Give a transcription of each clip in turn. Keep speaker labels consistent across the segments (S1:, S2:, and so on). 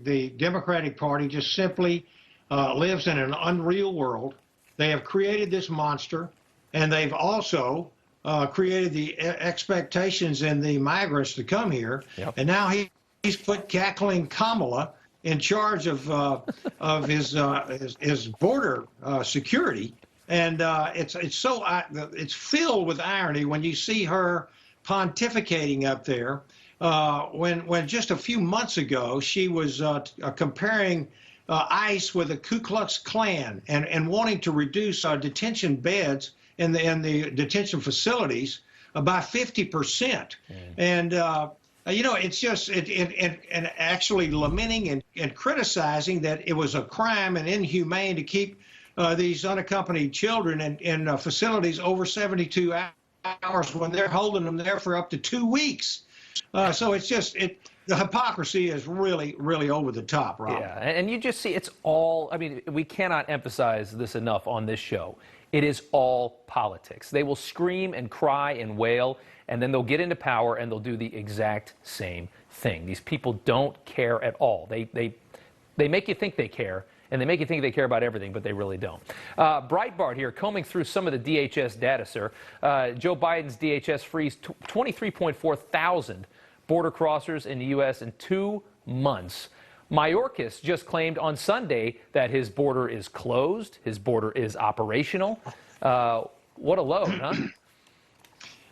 S1: the Democratic Party just simply lives in an unreal world. They have created this monster, and they've also created the expectations in the migrants to come here.
S2: Yep.
S1: And now he's put cackling Kamala in charge of his border security, and it's filled with irony when you see her pontificating up there. When just a few months ago she was comparing ICE with the Ku Klux Klan and wanting to reduce detention beds in the detention facilities by 50%. And you know, it's just and actually lamenting and criticizing that it was a crime and inhumane to keep these unaccompanied children in facilities over 72 hours when they're holding them there for up to 2 weeks. So it's just the hypocrisy is really, really over the top, Rob.
S2: Yeah, and you just see it's all, I mean, we cannot emphasize this enough on this show. It is all politics. They will scream and cry and wail, and then they'll get into power and they'll do the exact same thing. These people don't care at all. They make you think they care, and they make you think they care about everything, but they really don't. Breitbart here, combing through some of the DHS data, sir. Joe Biden's DHS frees 23.4 thousand border crossers in the U.S. in 2 months. Mayorkas just claimed on Sunday that his border is closed, his border is operational. What a load, huh?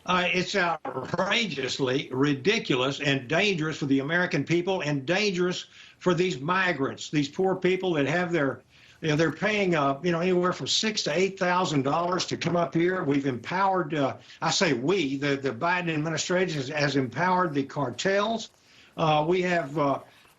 S1: It's outrageously ridiculous and dangerous for the American people and dangerous for these migrants, these poor people that have their, you know, they're paying, you know, anywhere from $6,000 to $8,000 to come up here. We've empowered, I say we, the Biden administration has empowered the cartels. We have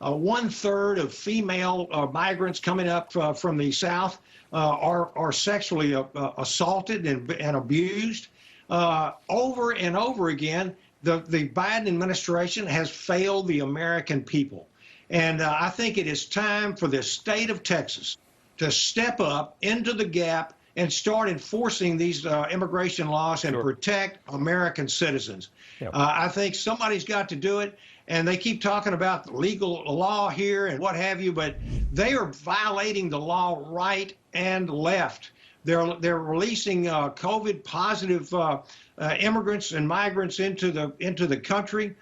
S1: 1/3 of female migrants coming up from the South are sexually assaulted and abused. Over and over again, the Biden administration has failed the American people. And I think it is time for the state of Texas to step up into the gap and start enforcing these immigration laws and protect American citizens.
S2: Yep.
S1: I think somebody's got to do it. And they keep talking about legal law here and what have you, but they are violating the law right and left. They're releasing COVID positive immigrants and migrants into the country.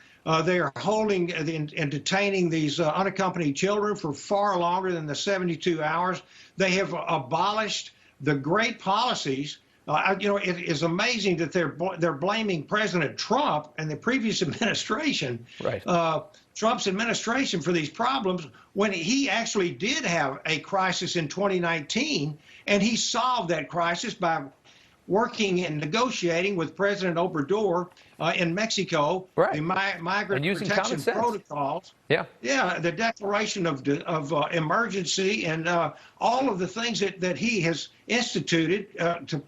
S1: They are holding and detaining these unaccompanied children for far longer than the 72 hours. They have abolished the great policies. You know, it is amazing that they're blaming President Trump and the previous administration,
S2: right.
S1: Trump's administration, for these problems when he actually did have a crisis in 2019, and he solved that crisis by working and negotiating with President Obrador in Mexico,
S2: right.
S1: the migrant
S2: using
S1: protection protocols.
S2: Yeah,
S1: the declaration of emergency and all of the things that he has instituted to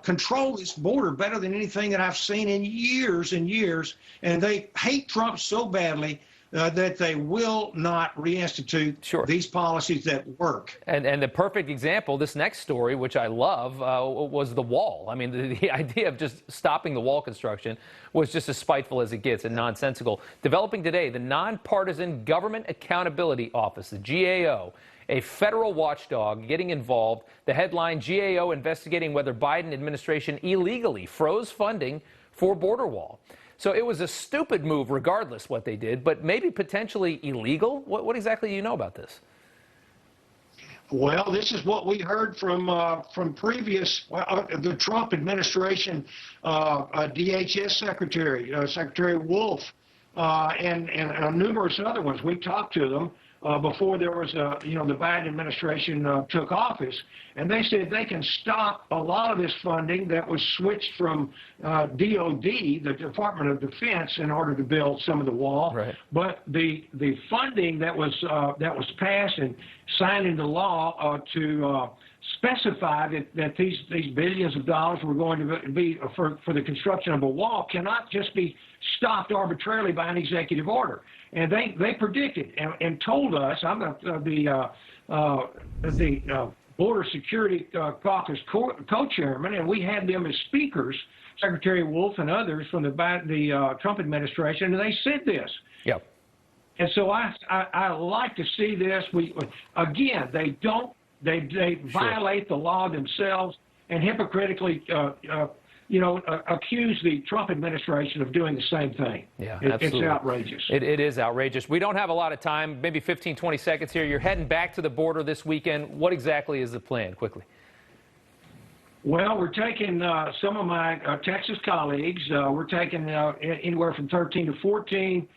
S1: control this border better than anything that I've seen in years and years. And they hate Trump so badly that they will not reinstitute these policies that work.
S2: And the perfect example, this next story, which I love, was the wall. I mean, the idea of just stopping the wall construction was just as spiteful as it gets and nonsensical. Developing today, the Nonpartisan Government Accountability Office, the GAO, a federal watchdog getting involved. The headline, GAO investigating whether Biden administration illegally froze funding for border wall. So it was a stupid move regardless what they did, but maybe potentially illegal? What exactly do you know about this?
S1: Well, this is what we heard from previous, the Trump administration, DHS Secretary, Secretary Wolf, and numerous other ones. We talked to them before there was, you know, the Biden administration took office, and they said they can stop a lot of this funding that was switched from DOD, the Department of Defense, in order to build some of the wall.
S2: Right.
S1: But the funding that was passed and signed into law to specify that these billions of dollars were going to be for the construction of a wall cannot just be stopped arbitrarily by an executive order. And they predicted and told us, I'm the Border Security Caucus co-chairman, and we had them as speakers, Secretary Wolf and others from the Trump administration, and they said this.
S2: Yep.
S1: And so I like to see this. Again, they violate the law themselves and hypocritically, accuse the Trump administration of doing the same thing.
S2: Yeah,
S1: it's outrageous.
S2: It is outrageous. We don't have a lot of time, maybe 15, 20 seconds here. You're heading back to the border this weekend. What exactly is the plan, quickly?
S1: Well, we're taking some of my Texas colleagues. We're taking anywhere from 13 to 14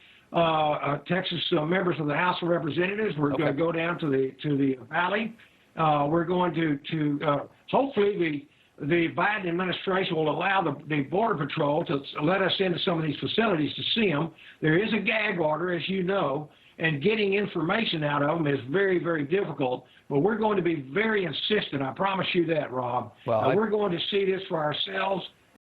S1: Texas members of the House of Representatives. We're going to go down to the Valley. We're going to hopefully the Biden administration will allow the Border Patrol to let us into some of these facilities to see them. There is a gag order, as you know, and getting information out of them is very, very difficult. But we're going to be very insistent. I promise you that, Rob.
S2: Well,
S1: we're going to see this for ourselves.